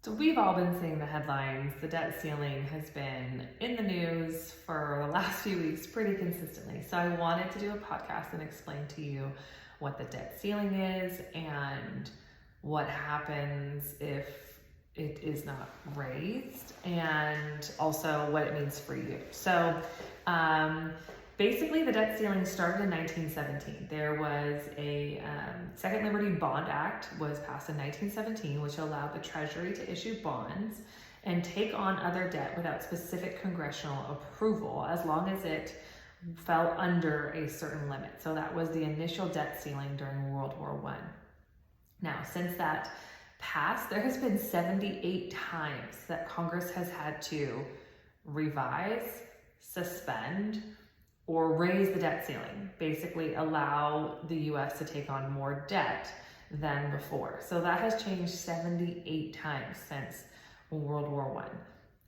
So we've all been seeing the headlines. The debt ceiling has been in the news for the last few weeks pretty consistently. So I wanted to do a podcast and explain to you what the debt ceiling is and what happens if it is not raised, and also what it means for you. So basically, the debt ceiling started in 1917. There was a Second Liberty Bond Act was passed in 1917, which allowed the Treasury to issue bonds and take on other debt without specific congressional approval, as long as it fell under a certain limit. So that was the initial debt ceiling during World War I. Now, since that passed, there has been 78 times that Congress has had to revise, suspend, or raise the debt ceiling, basically allow the US to take on more debt than before. So that has changed 78 times since World War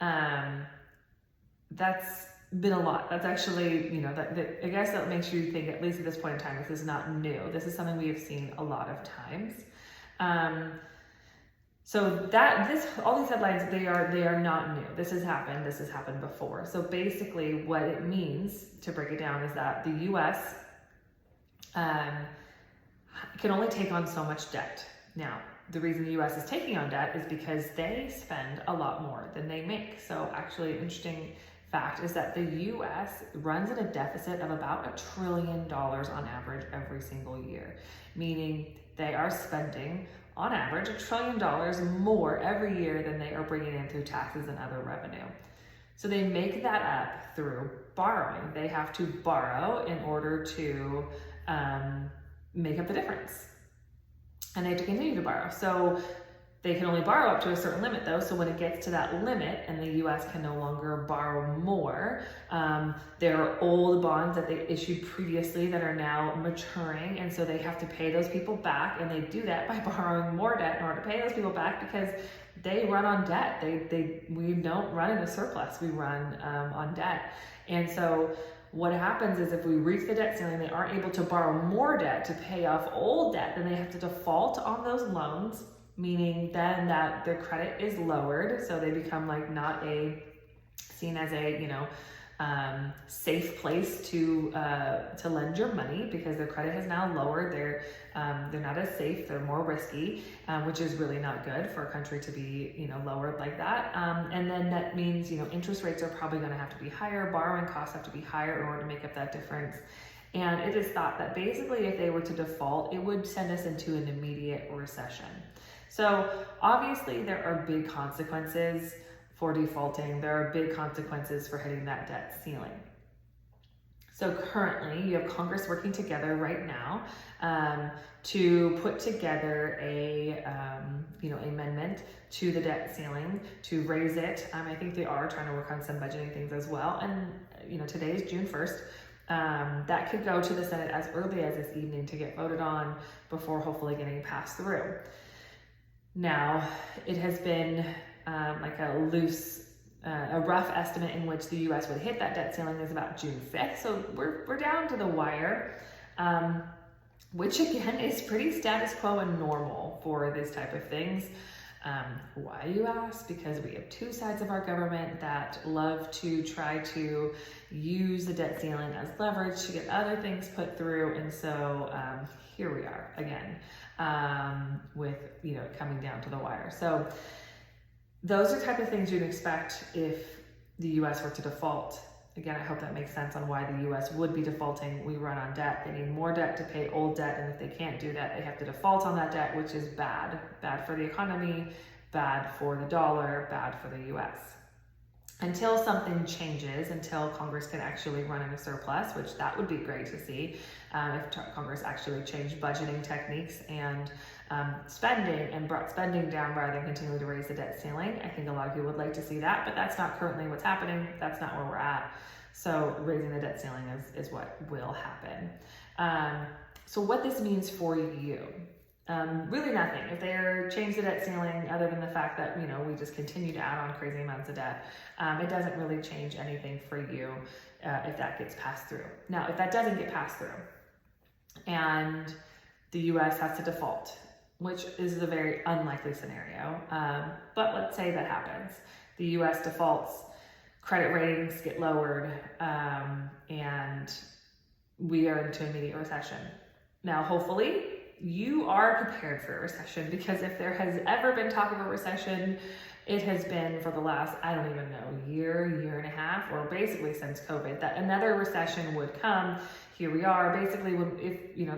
I. That's been a lot. That's actually, I guess that makes you think, at least at this point in time, this is not new. This is something we have seen a lot of times. So all these headlines, they are not new. This has happened before. So basically what it means, to break it down, is that the US can only take on so much debt. Now, the reason the US is taking on debt is because they spend a lot more than they make. So actually, an interesting fact is that the US runs at a deficit of about $1 trillion on average every single year, meaning they are spending on average $1 trillion more every year than they are bringing in through taxes and other revenue. So they make that up through borrowing. They have to borrow in order to make up the difference. And they have to continue to borrow. So they can only borrow up to a certain limit, though. So when it gets to that limit and the US can no longer borrow more, there are old bonds that they issued previously that are now maturing. And so they have to pay those people back. And they do that by borrowing more debt in order to pay those people back, because they run on debt. We don't run in a surplus. We run on debt. And so what happens is, if we reach the debt ceiling, they aren't able to borrow more debt to pay off old debt, then they have to default on those loans, meaning then that their credit is lowered, so they become seen as a safe place to lend your money, because their credit has now lowered. They're not as safe. They're more risky, which is really not good for a country to be lowered like that. And then that means interest rates are probably going to have to be higher. Borrowing costs have to be higher in order to make up that difference. And it is thought that basically, if they were to default, it would send us into an immediate recession. So obviously there are big consequences for defaulting. There are big consequences for hitting that debt ceiling. So currently you have Congress working together right now to put together a amendment to the debt ceiling to raise it. I think they are trying to work on some budgeting things as well. And today is June 1st. That could go to the Senate as early as this evening to get voted on before hopefully getting passed through. Now, it has been a rough estimate in which the US would hit that debt ceiling is about June 5th. So we're down to the wire, which again is pretty status quo and normal for this type of things. Why, you ask? Because we have two sides of our government that love to try to use the debt ceiling as leverage to get other things put through. And so here we are again with coming down to the wire. So those are type of things you'd expect if the US were to default. Again, I hope that makes sense on why the US would be defaulting. We run on debt. They need more debt to pay old debt, and if they can't do that, they have to default on that debt, which is bad. Bad for the economy, bad for the dollar, bad for the US. Until something changes, until Congress can actually run in a surplus, which that would be great to see, if Congress actually changed budgeting techniques and spending and brought spending down rather than continuing to raise the debt ceiling. I think a lot of people would like to see that, but that's not currently what's happening. That's not where we're at. So raising the debt ceiling is what will happen. So what this means for you. Really nothing. If they change the debt ceiling, other than the fact that, we just continue to add on crazy amounts of debt, it doesn't really change anything for you if that gets passed through. Now, if that doesn't get passed through and the US has to default, which is a very unlikely scenario. But let's say that happens. The US defaults, credit ratings get lowered, and we are into immediate recession. Now, hopefully, you are prepared for a recession, because if there has ever been talk of a recession, it has been for the last, I don't even know, year and a half, or basically since COVID, that another recession would come. Here we are. Basically, if you know,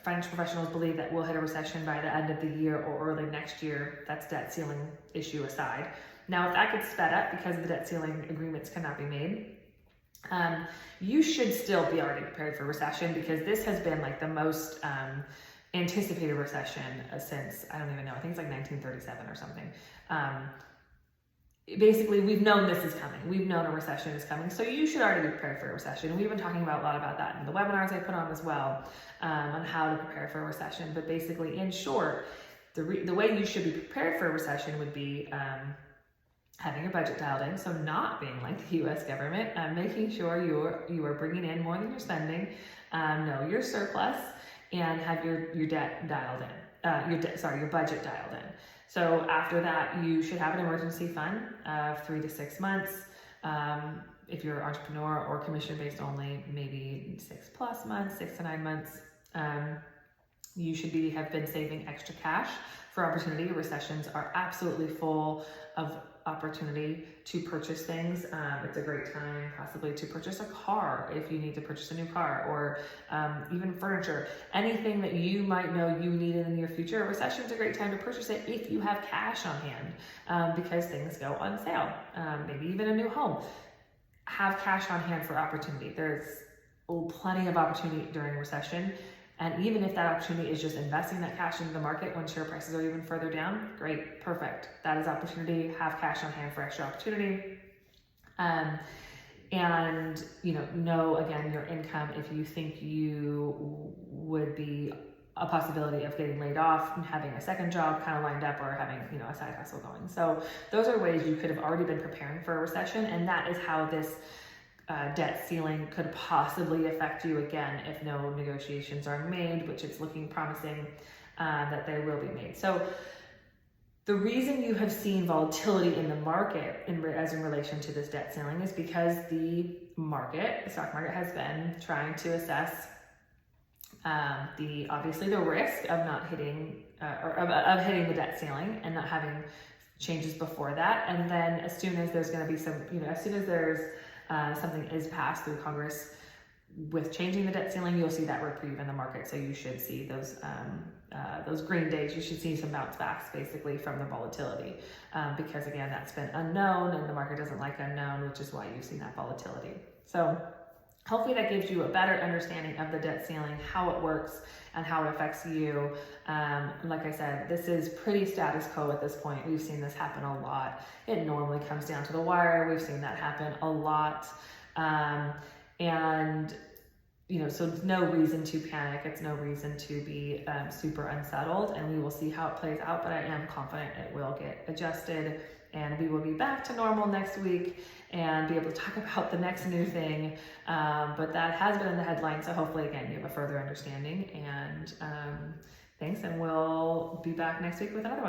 financial professionals believe that we'll hit a recession by the end of the year or early next year. That's debt ceiling issue aside. Now, if that gets sped up because the debt ceiling agreements cannot be made, you should still be already prepared for recession, because this has been like the most anticipated recession since, I don't even know, I think it's like 1937 or something. Basically, we've known this is coming. We've known a recession is coming. So you should already be prepared for a recession. And we've been talking about a lot about that in the webinars I put on as well, on how to prepare for a recession. But basically, in short, the way you should be prepared for a recession would be having your budget dialed in, so not being like the U.S. government, making sure you are bringing in more than you're spending, know your surplus, and have your debt dialed in. Your budget dialed in. So after that, you should have an emergency fund of 3 to 6 months. If you're an entrepreneur or commission-based only, maybe 6+ months, 6 to 9 months. You should have been saving extra cash for opportunity. Recessions are absolutely full of opportunity to purchase things. It's a great time possibly to purchase a car if you need to purchase a new car, or even furniture. Anything that you might know you need in the near future. A recession is a great time to purchase it if you have cash on hand, because things go on sale. Maybe even a new home. Have cash on hand for opportunity. There's plenty of opportunity during recession. And even if that opportunity is just investing that cash into the market when share prices are even further down, great, perfect. That is opportunity. Have cash on hand for extra opportunity. And know again your income. If you think you would be a possibility of getting laid off and having a second job kind of lined up, or having a side hustle going. So those are ways you could have already been preparing for a recession, and that is how this debt ceiling could possibly affect you again if no negotiations are made, which it's looking promising that they will be made. So the reason you have seen volatility in the market as in relation to this debt ceiling is because the stock market has been trying to assess obviously the risk of not hitting of hitting the debt ceiling and not having changes before that. And then as soon as there's going to be as soon as there's something is passed through Congress with changing the debt ceiling, you'll see that reprieve in the market. So you should see those green days. You should see some bounce backs basically from the volatility, because again, that's been unknown, and the market doesn't like unknown, which is why you've seen that volatility. So hopefully that gives you a better understanding of the debt ceiling, how it works, and how it affects you. Like I said, this is pretty status quo at this point. We've seen this happen a lot. It normally comes down to the wire. We've seen that happen a lot. So it's no reason to panic. It's no reason to be super unsettled, and we will see how it plays out, but I am confident it will get adjusted, and we will be back to normal next week and be able to talk about the next new thing. But that has been in the headline, so hopefully, again, you have a further understanding. And thanks, and we'll be back next week with another one.